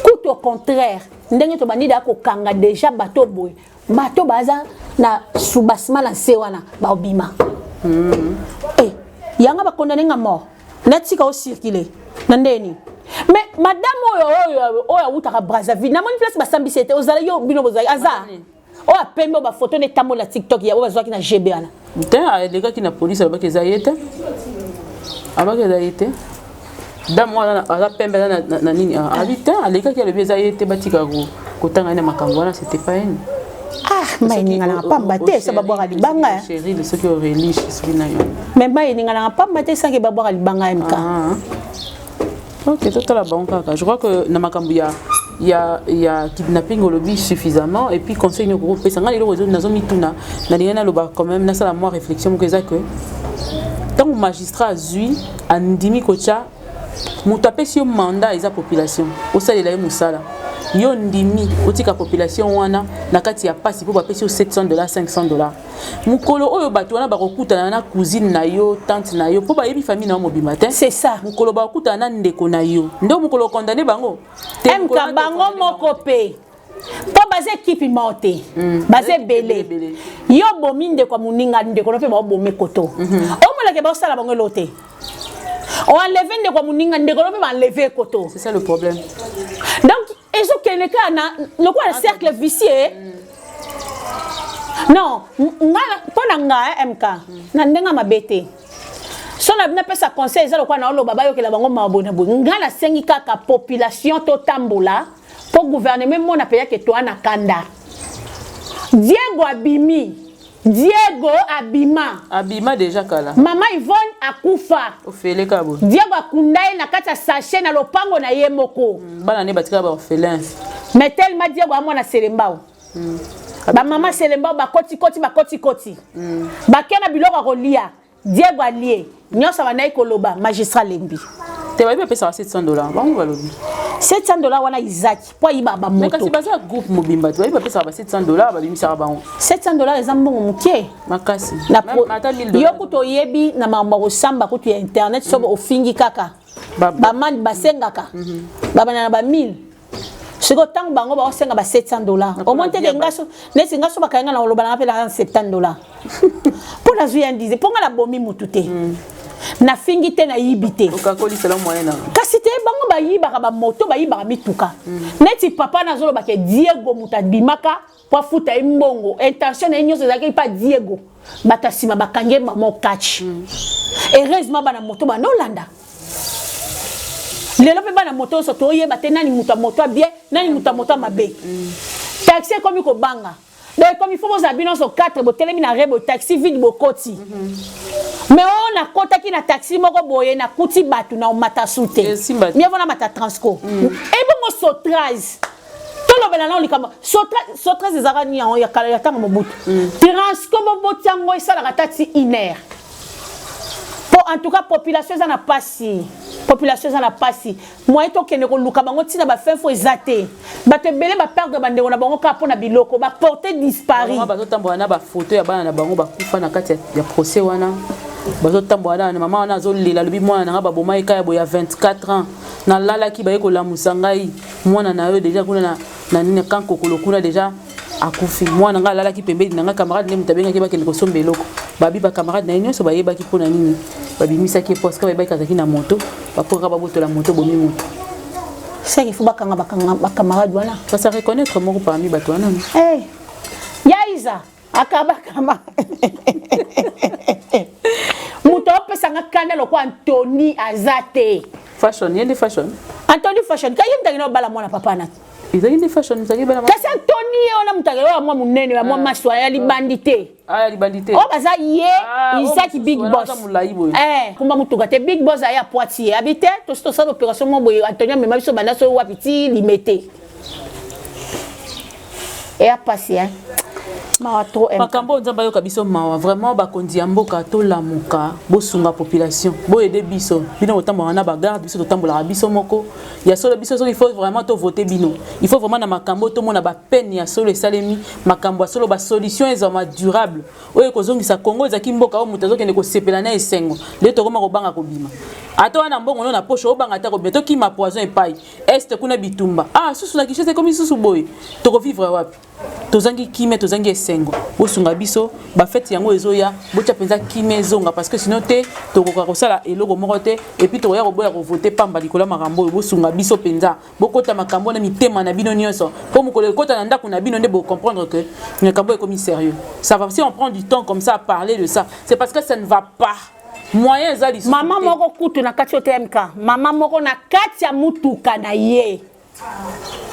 tout au contraire ndenge to bandida ko kanga déjà bateau boy bateau baza na subasma la sewana ba obima yanga ba condamné à mort natika au circuler ndeni mais madame oyo utaka Brazzaville na moni place basambi c'était ozala yo bino bozali aza o apembe ba photo ne tambo la TikTok ya bazwa ki na GB ana te les gars qui na police ba ke zayete abaka zayete da moi ala pembe na nini habita les gars qui le zayete batika ko tanga na makambo wana c'était pas une mais ninga na pamba te sa babwa libanga chérie ceux qui relish sina yo mais mais ninga na pamba te sa ke babwa libanga MK OK total banka je crois que na makambo il y a kidnapping au lobby suffisamment et puis conseil no groupe ça ngali le réseau nazo mituna na lingana loba quand même na sala moi réflexion que ça que tant magistrat azui andimi kocha mutapesi mandat eza population au sala la musala yo ndimi otika population wana na kati ya pasi po bapesi yo $700 $500 mukolo oyo bato wana bakokutana na cousine na yo tante na yo po bayebi famille na mobima te c'est ça mukolo bakokutana na ndeko na yo ndo mukolo condamné bango MK bango moko pe po baze équipe monté baze belé yo bomi ndeko muninga ndeko no pe ba bomé koto o mola ke ba sala bango loté on enlève ndeko muninga ndeko no pe ba enlever koto c'est ça le problème donc ezo keneka na le quoi le cercle vicieux non ngala pona nga MK na ndenga mabete so na pesa conseil za le quoi na lo baba yo ke la bango mabona bo ngala sengi kaka population to tambola pour gouvernement mon appelé que toi na kanda Diego abima déjà kala maman Yvonne akufa ofele kabo Diego akundai na kata sachet na lopango na ye moko bana ne batika ba orphelin mais tellement Diego a mwana selembao ba maman selembao ba koti ba kena biloko kolia Diego alie nyosa banai koloba magistrat lembi te va bien payer $700 bango balobi $700 wana Isaac po yiba ba moto mais kasi baza groupe mobimba tu va pas payer $700 babimisa bango $700 ezambongo mukie makasi mata $1000 yo kuto yebi na mamba ko samba kutu ya internet sobo ofingi kaka ba man basengaka baba na ba 1000 siko tango bango ba osenga ba $700 au moins te ngaso nesi ngaso bakayenga na oloba na pela $70 pour la vie indize pour la bomi mutute na fingi te na yibite okakoli sala moyen kasi te bango ba yibaka ba moto ba yibaka mituka neti papa na zolo ba ke Diego mutadimaka po futa imbongo intention na nyoso zaki pa Diego batasima bakange mamo catch heureusement bana moto ba nolanda lelo pe bana moto so to yeba te nani muta moto bien nani muta moto mabe taxi comme ko banga donc comme il faut vous habiller sur 4 botelemi na rebo taxi vide bokoti mais on a kota ki na taxi moko boye na kuti batu na mata soute mieux vona mata transco et bon sotrage to lo bela na likamba sotrage ezaka ni ya kala ya tanga mobutu transco mobutu yango esala katati iner pour en tout cas population za na pasi moi to kene ko luka bango tina ba fin fo ezate ba te bele ba perdre ba ndeko na bango ka pona biloko ba porter disparu ba to tambola na ba photo ya bana na bango ba kufa na kati ya procès wana ba to tambola na mama wana zo lela lobi mwana na ba boma eka ya boya 24 ans na lala ki ba eko la musangai mwana na yo déjà kuna na nini kanko kolokuna déjà akufi mwana nga lala ki pembeli na nga camarade ne mutabenga ki ba kene ko sombe eloko babi ba camarade na nyonso ba yeba ki pona nini babimisa ki poste ka ba kazaki na moto ba poka ba boto la moto bomi moto c'est qu'il faut ba camarade wana ça se reconnaître moko parmi bato wana eh yaiza akaba kama moto pesa nga kanda lo kwa Anthony Azate fashion yende fashion Anthony fashion kayim tagino bala mwana papa na izaki ndi fashion izaki bana kasi Anthony ona mutagelo wa mwa munene wa mwa maswa ya libandité ya libandité o baza ye Isaac big boss kumba mutuka te big boss aya Poitiers habité to ça opération mo boye Anthony mema biso bana so wapiti limité et a passé makambo nzamba yo kabiso mawa vraiment bakondi ya mboka to lamuka bosunga population boyede biso bino otambola na bagarde biso totambola biso moko ya solo biso il faut vraiment to voter bino il faut vraiment na makambo to mona ba peine ya solo esalemi makambo ya solo ba solution ezama durable oyo kozongisa Congo ezaki mboka o mutazo kende ko sepela na esengo le to koma ko banga ko bima ato wana mbongo no na poche o banga ta ko beto ki ma poison epai est kuna bitumba susu na kishese comme susu boy to ko vivre wapi tozangi kime tozangi esengo bosunga biso ba fête yango ezoya bocha penza kime zonga parce que sinon te tokoka kosala eloko moko te et puis toya ko boya ko voter pamba likola makambo bosunga biso penza bokota makambo na mitema na bino nyonso po mukole kota na ndako na bino nde bo comprendre que makambo est comme sérieux ça va si on prend du temps comme ça à parler de ça c'est parce que ça ne va pas moyen zali maman moko kutu na kati OTMK maman moko na kati ya mutuka na ye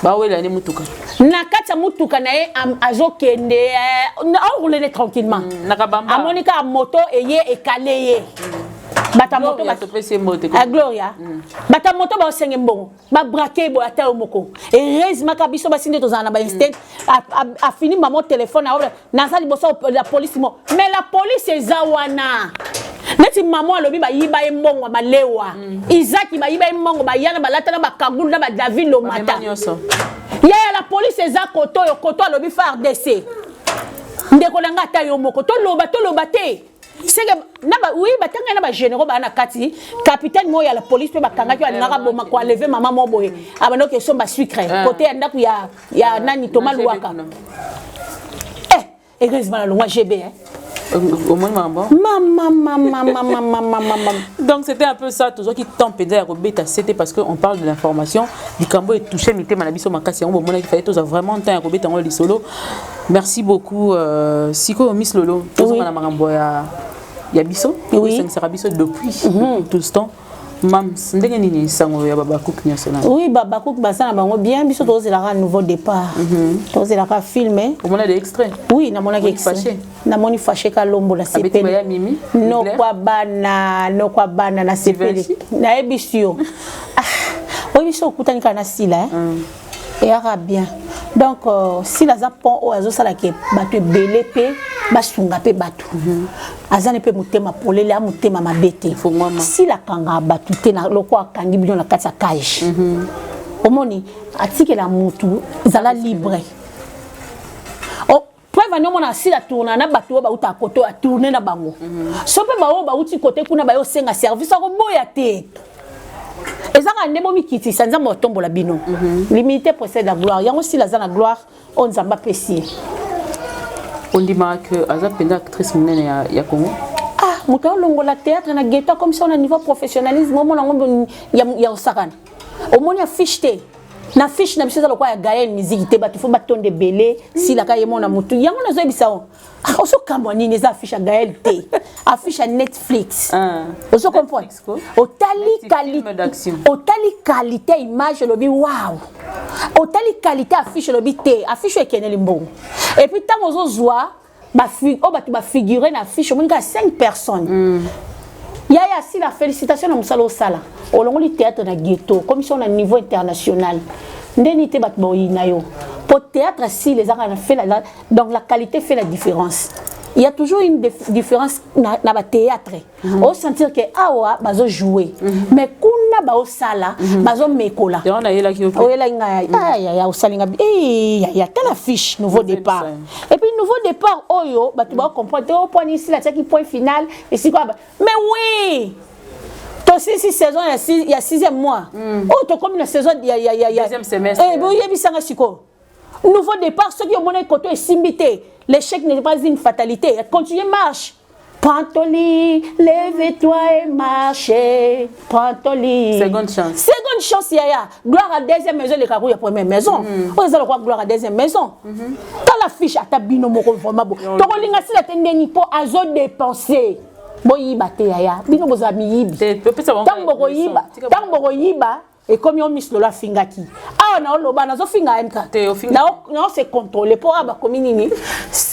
bawela ne mutuka na kati ya mutuka na ye azokende aroulene tranquillement nakabamba amonika moto eye ekale ye bata moto ba topesi moto a Gloria bata moto ba osenge mbongo ba braquer bo ata omoko heureusement ka biso basinde tozana ba instant a fini maman téléphone na sali boso la police mo mais la police ezawana neti maman alobi ba yiba mbongo malewa Isaac ba yiba mbongo ba yana balata na ba kagulu na ba David Lomata ya la police eza koto yo koto alobi FARDC ndeko na nga ta yo moko to loba te c'est que oui batanga na ba généraux ba na kati capitaine mo ya la police pe bakanga ki alingaka boma ko lever maman mo boye abano ke somba sucre côté ya ndaku ya nani Thomas Luaka église bana longwa GB au moins maman. Donc c'était un peu ça, toujours qui t'empêchait à rebêter, c'était parce qu'on parle de l'information. Du Cambo est touché, mais Manabiso Makassi, on a fait vraiment temps à rebêter en solo. Merci beaucoup, Siko Miss Lolo. Toujours à la Yabiso, oui, c'est Rabiso depuis tout ce temps. Mam, oui, Babakouk Bassan a bien, biso tous la un nouveau départ. Tous la pas filmé. On a des extraits. Oui, na mona extrait. Na moni fâché ka lombo la CP. No kwa bana na CP. Na ebisio. Oui, biso kutani kana sila et arabien. Donc si la zapon o azo sala ke batu belé pe basunga pe batu. Azane pe mutema polele mutema mabete. Si la kanga batu te na loko akangi bilon na kati ya cage. Omoni atike la mutu zala libre. Oh preuve no mona si la tourna na batu ba uta koto a tourner na bango. So pe ba o ba uti kote kuna ba yo senga service ko boya te. Ezanga ndemo mikiti sanza motombo la bino. Limité possède la gloire. Yango si la zana gloire on zamba apprécier. On dit que Azap est actrice monnaie ya Congo. Ah, muta longola théâtre na ghetto comme ça on a niveau professionnalisme on ngombo ya osakana. Au moni affiche te. Na fiche na biso lokwa ya Gaël musique te batu fo batonde belé si la kaye mona mutu. Yango na zo bisa on. Ah, oso kambo nini za affiche ya Gaël te. Affiche à Netflix. Oso comprendre. Otali qualité image lobi wow. Otali qualité affiche lobi te. Affiche e keneli mbongo. Et puis tant ozo zoa ba figurer na affiche on a 5 personnes. Yaya si la félicitation na musalo sala. Olongoli théâtre na ghetto comme si on a niveau international. Ndeni te bat boyi na yo. Pour théâtre si les arts fait donc la qualité fait la différence. Il y a toujours une différence dans le théâtre. On sentir que awa bazo jouer mais kuna ba osala bazo mekola. On a là qui o là ya osalinga ya telle fiche nouveau départ. Et puis nouveau départ oyo ba tu ba comprendre au point ici là qui point final et c'est quoi mais oui. Toi si saison il y a 6e mois. Oh toi comme la saison il y a deuxième semestre. Eh bon il y a bisanga siko. Nouveau départ ceux qui ont monnaie côté est simbité. L'échec n'est pas une fatalité. Continuez marche. Prends ton lit, lève-toi et marche. Prends ton lit. Seconde chance. Seconde chance, yaya. Gloire à deuxième maison, les carreaux, la première maison. On a quoi gloire à deuxième maison. Quand la fiche à ta binomo, vraiment beau. Ton linga si la tende ni pour azo dépenser. Boyi bate yaya. Bino boza miyibi. Tambo yiba. Tambo yiba. Et comme on mis la fingaki. Ah non, le bas nazo finga MK. Non, c'est contrôlé pour aba communini.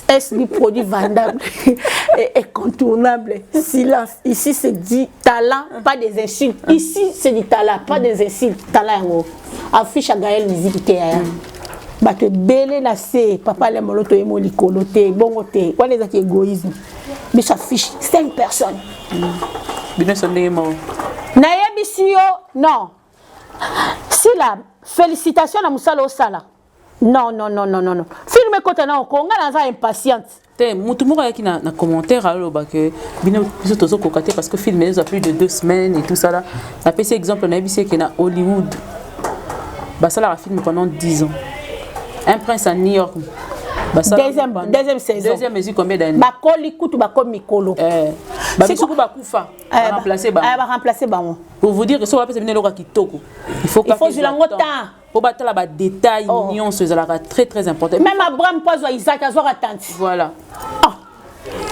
Est du produit vendable et contournable. Silence. Ici c'est du talent, pas des insultes. Ici c'est du talent, pas des insultes. Talent. Affiche à Gaël musique te ya. Ba te belé na se papa le moloto e molikolo te bongo te. Quoi les égoïsme. Mais ça affiche 5 personnes. Bino sondé mo. Na yebisio non. Si la félicitation à Moussala Osala. Non. Filme côté na Congo, on a impatiente. Moutoumou qui na commentaire alors que bino biso tozo kokaté parce que filmer il y a plus de 2 semaines et tout ça là. Na PC exemple on a vu c'est que na Hollywood. Bah ça là a filmé pendant 10 ans. Un prince à New York. Deuxième saison. Deuxième mesure combien d'années? Bakoli kutu bakomi mikolo. C'est quoi bakufa? Remplacer ba. Remplacer ba. Pour vous dire que ça va pas se venir loka kitoko. Il faut jouer en temps. Pour battre la détail nuance ça là très très important. Même Abraham pozo Isaac azwa attente. Voilà.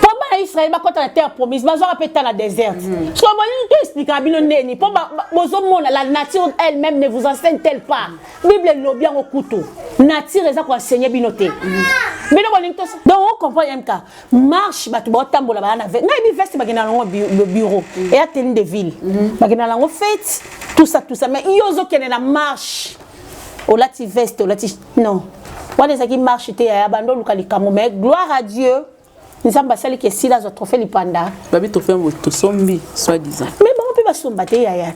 Pour Israël ba kota la terre promise, ba zo rapeta la désert. Ce qu'on va expliquer à bino neni pour bozo mona la nature elle-même ne vous enseigne-t-elle pas. Bible no bien au couteau. Nature eza ko enseigner binoté. Mais donc on comprend MK. Marche batu ba tambola ba na na bi veste ba kina le bureau et à tenue de ville. Ba kina lango fête tout ça mais yozo kene na marche. O lati veste o lati non. Wana ça qui marche te ya bando lukali kamo mais gloire à Dieu. Nous sommes basés que si la trophée lipanda. Babi to fait to sombi soi-disant. Mais bon on peut pas sombater yaya.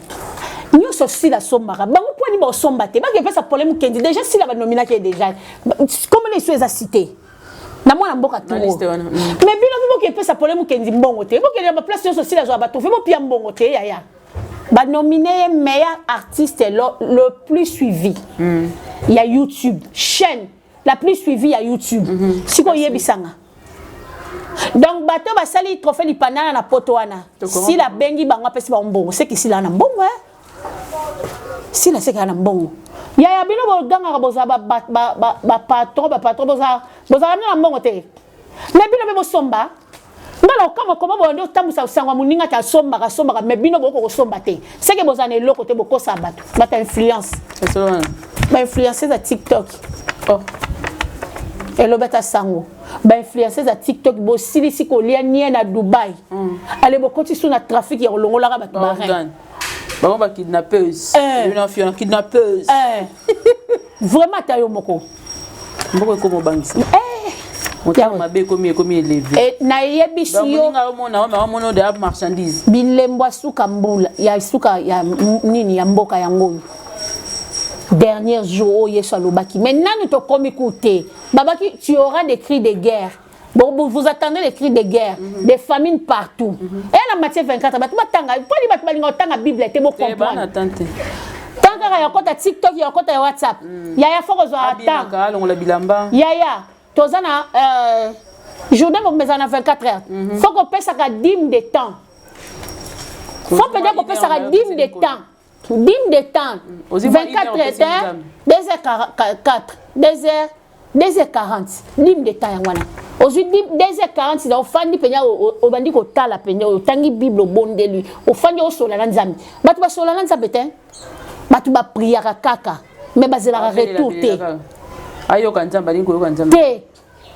Nous sommes la sombara. Bah vous pouvez dire sombate. Bah que ça problème kendi. Déjà si la nomina qui est déjà. Comment les choses à citer. Na moi na mboka tout. Mais bien vous que peut ça problème kendi mbongo te. Vous que la place sur la joie bateau. Fait mon pia mbongo te ya. Bah nominé meilleur artiste le plus suivi. Il y a YouTube, chaîne la plus suivie il y a YouTube. Si ko yebisanga. Donc bateau ba sali trophée li panana na poto wana. Si la bengi bango pesi ba mbongo, c'est que si la na mbongo si la c'est que na mbongo. Ya bino bo ganga boza ba patron boza na mbongo te. Na bino be somba. Ngalo kama koma bo ndo tamusa usangwa muninga ta somba mais bino bo ko somba te. C'est que boza ne loko te boko sa bato. Bata influence. C'est ça. Ba influencer za TikTok. Oh. Et le bêta sango. Ba influencer za TikTok bo silisi ko lia na Dubaï. Allez bo koti sous na trafic ya longola ka bato ba. Ba ba kidnappeuse. Une enfant kidnappeuse. Vraiment tayo moko. Moko ko mo bangisi. Motama mabe komi élevé. Et na yebisio. Nga mona de marchandise. Bilembo suka mbula ya suka ya nini ya mboka ya ngoni. Dernier jour, Yesu alobaki. Maintenant, nous te comme écouter. Babaki, tu auras des cris de guerre. Bon, vous attendez des cris de guerre, des famines partout. Et la Matthieu 24, pas la Bible, tu comprendre. Tant qu'il y a un TikTok, il y a un WhatsApp. Il y a un fort attendre. Yaya, tozana journée mais en 24 heures. Faut qu'on paye ça à 10 de temps. Faut peut-être qu'on paye ça à 10 de temps. 10 de temps, 24 heures, 2h40, 10 de temps. Aujourd'hui, 2h40, c'est au fan du peignard, au bandit au tala peignard, au tangi Bible au bon de lui, au fan au solalanzami. Bah tu vas solalanzami, bah tu vas prier à kaka, mais bah c'est la retour. Ayo kanzamba, lingo kanzamba.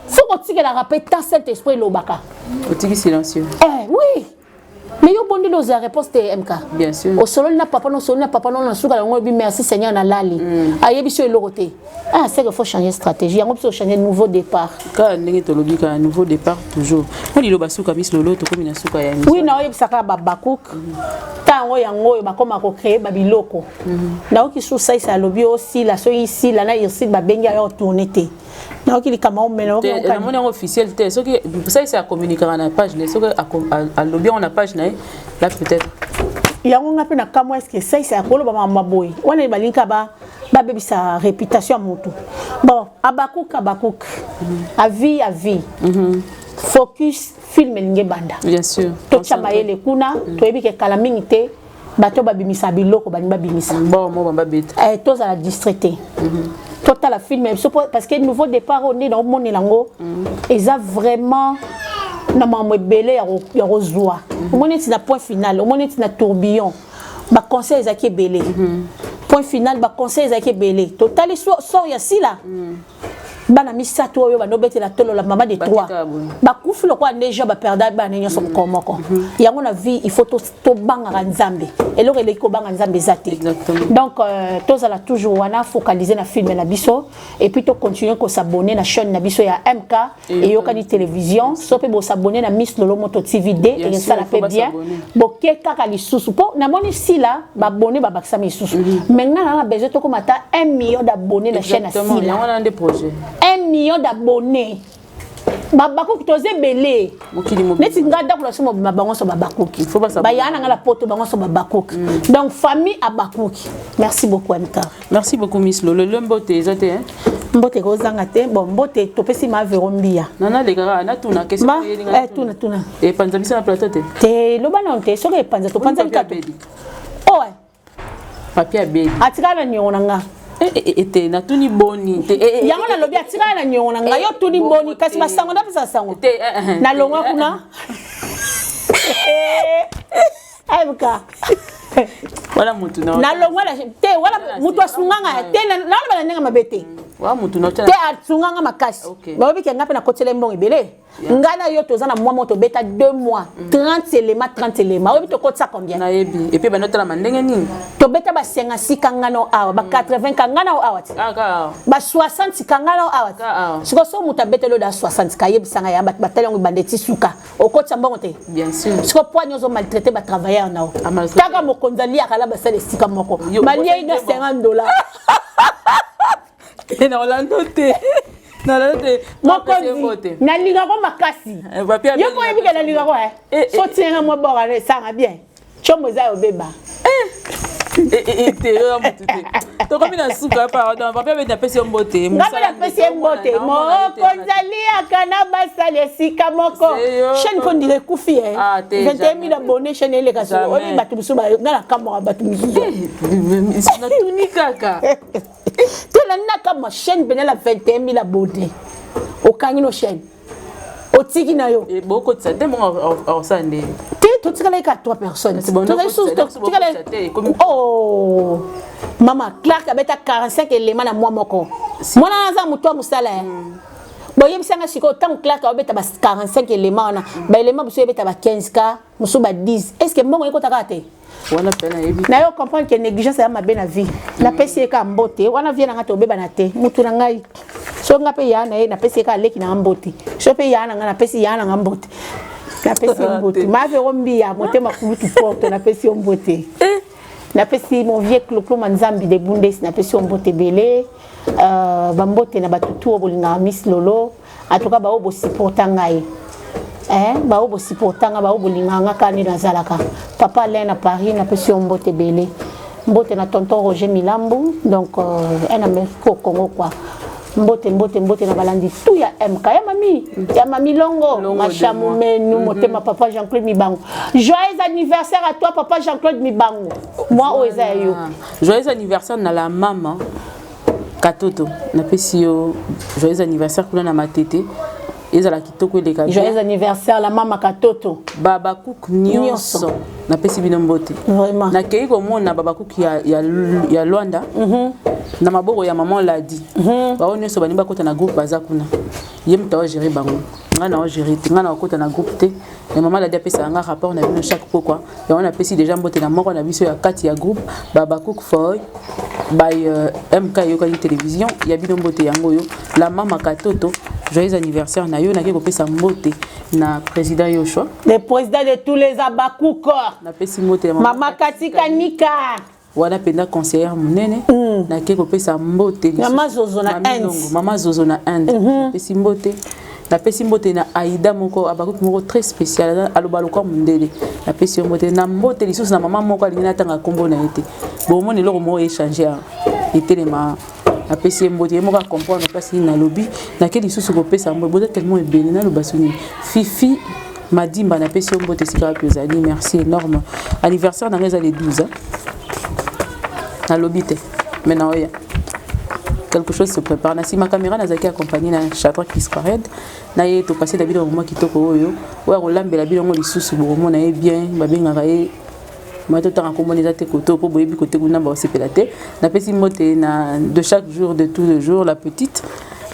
Faut qu'on tire la répétition cet esprit l'obaka. Au tigi silencieux. Oui. Mais yo bondi nos réponses TMK. Bien sûr. Au solo na papa non suka ngo bi merci Seigneur na lali. Ayebi so eloroté. Ah c'est que faut changer stratégie. On peut changer nouveau départ. Ka ndenge to lobika un nouveau départ toujours. On li loba suka bis lolo to komi na suka ya. Oui na oyebi saka ba bakuk. Tango yango ba koma ko créer ba biloko. Na oki sou sai sa lobi aussi la so ici la na ici ba benga yo tourner té. Na oki li kama on mena on ka mon officiel té so que ça c'est à communiquer na page les so que à lobi on a page na là peut-être yango ngapi na kama est-ce que ça c'est akolo ba mama boy on est balinka ba baby sa réputation moto bon abakuk à vie focus film nge banda bien sûr to chama ele kuna to ebi ke kala mingite bato babimisa biloko bani babimisa bon mo bamba bête to za la distraité total la film parce que nouveau départ on est dans mon elango et ça vraiment na mamwe belé ya rozwa au moins c'est la point final au moins c'est na tourbillon ba conseil ezaki belé point final ba conseil ezaki belé total so ya sila bana misato oyo banobete la tolo la mama de 3 ba kufi lo kwa déjà ba perda ba nenyo so komoko yango na vie il faut to banga nzambe eloko eleko banga nzambe zate donc tous ala toujours wana focaliser na film na biso et puis to continuer ko s'abonner na chaîne na biso ya MK et yokani télévision so pe bo s'abonner na Miss Lolo Moto TV D et ça la fait bien bo ke kaka lisusu po na moni sila ba abonner ba bakisa lisusu maintenant na besoin to komata 1 million d'abonnés na chaîne na sila on a des projets 1 million d'abonnés. Babako toze belé. Neti ngada kula somo babango so babakoki. Il faut pas ça. Ba yana ngala poto bango so babakoki. Donc famille abakoki. Merci beaucoup MK. Merci beaucoup Miss Lolo. Le mbote ezote hein. Mbote ko zanga te. Bon mbote topesi ma verombia. Nana de gara na tuna question tuna. Et panza bisa na plateau te. Te lo bana onte so ke panza to panza ka. Oh ouais. Papier abedi. Atika na nyona nga. Ete na tuni boni yango na lobi atira na nyona nga yo tuni boni kasi basango na pesa sango na longa kuna abuka wala mutu na longa la te wala mutu asunganga te na bana nenga mabete te atunganga makasi baobi ke nga pe na kotela mbongo ebele nga na yo toza na mwa moto beta 2 mois 30 éléments obi to kotsa combien na yebi et puis banotela mandenge nini to beta ba 50 kangano awa ba 80 kangano awa ba 60 kangano awa siko so muta beta lo da 60 ka yebisanga ya ba talongo bandeti suka okotsa mbongo te bien sûr siko poigno zo maltraiter ba travailleur nao taka mokonzali akala ba sale sika moko malia ina $50 et na Orlando te na Orlando te mokonzi na linga ko makasi yo ko yebika na linga ko so tienga mo bora ne sanga bien chomo za obeba te yo mutute to komi na suka pa na papa be na pesi mbote ngapela pesi mbote mokonzali akana basale sika moko chaîne ko ndire kufi 20000 abonnés chaîne ele kaso obi batu musuba ngala kamera batu musuba na tunikaka tela nakama chaîne benela 21000 abonnés okangino chaîne otiki na yo et beaucoup de ça tellement en sande tu tikala ka 3 personnes oh mama Clark abeta 45 éléments na moi moko mwana naza muto musala boye bisanga siko tant Clark abeta ba 45 éléments na ba éléments buso abeta ba 15k muso ba 10 est-ce que mbongo eko takate wana pena yebi na yo comprendre que négligence ya mabe na vie na pesi ka mbote wana vie na ngata obeba na te mutu na ngai so nga pe ya na ye na pesi ka leki na mbote so pe ya na nga na pesi ya na mbote na pesi mbote ma ve rombi ya motema kulutu porte na pesi mbote na pesi mon vieux cloclo manzambi de bundes na pesi mbote belé ba mbote na batutu obolinga Miss Lolo atoka ba obo supporta ngai ba obo supportanga ba obo linganga kani na zalaka papa Alain à Paris na pesi mbote belé mbote na tonton Roger Milambu donc un Amérique au Congo quoi mbote na balandi tout ya MK ya mami longo machamu menu motema papa Jean-Claude Mibango joyeux anniversaire à toi papa Jean-Claude Mibango moi oza yo joyeux anniversaire na la maman Katoto na pesi yo joyeux anniversaire kuna na matete ezala kitoko eleka joyeux anniversaire la mama Katoto baba cook nyonso na pesi bino mbote vraiment na kei komona baba cook ya Luanda na maboko ya maman ladi ba nyonso bani bakota na groupe baza kuna ye mta wa gérer bango nga na wa gérer te nga na kota na groupe te na maman ladi apesa nga rapport na bino chaque pourquoi ya on a pesi déjà mbote na moko na biso ya kati ya groupe baba cook foy by MK yoka télévision ya bino mbote yango yo la mama Katoto joyeux anniversaire na yo na keko pesa mbote na président Yoshua le président de tous les abakouk na pesi mbote mama Katika Nika wana penda conseillère munene na keko pesa mbote mama Zozo na Inde mama Zozo na Inde pesi mbote na pesi mbote na Aïda moko abakouk moko très spécial alobaluka mundele na pesi mbote na mbote lisusu na mama moko alingina tanga kombo na ete bon moni loko mo échanger etelema na pesi mbote moka comprendre pasi na lobby na keli lisusu ko pesa mbote tellement ebele na lobasuni Fifi Madimba na pesi mbote sika pezali merci énorme anniversaire na ngeza les 12 na lobby te maintenant oya quelque chose se prépare na si ma caméra na zaki accompagné na Chatra Kisquared na ye to passer d'habitude au moment kitoko oyo oya kolambela bilongo lisusu bomo na ye bien babengaka ye moi tout temps comme on les a tes côtés pour boyebi côté kuna ba sepela te na pesi mbote na de chaque jour de tous les jours la petite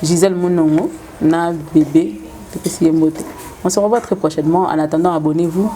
Gisèle Monongo na bébé pesi mbote on se revoit très prochainement en attendant abonnez-vous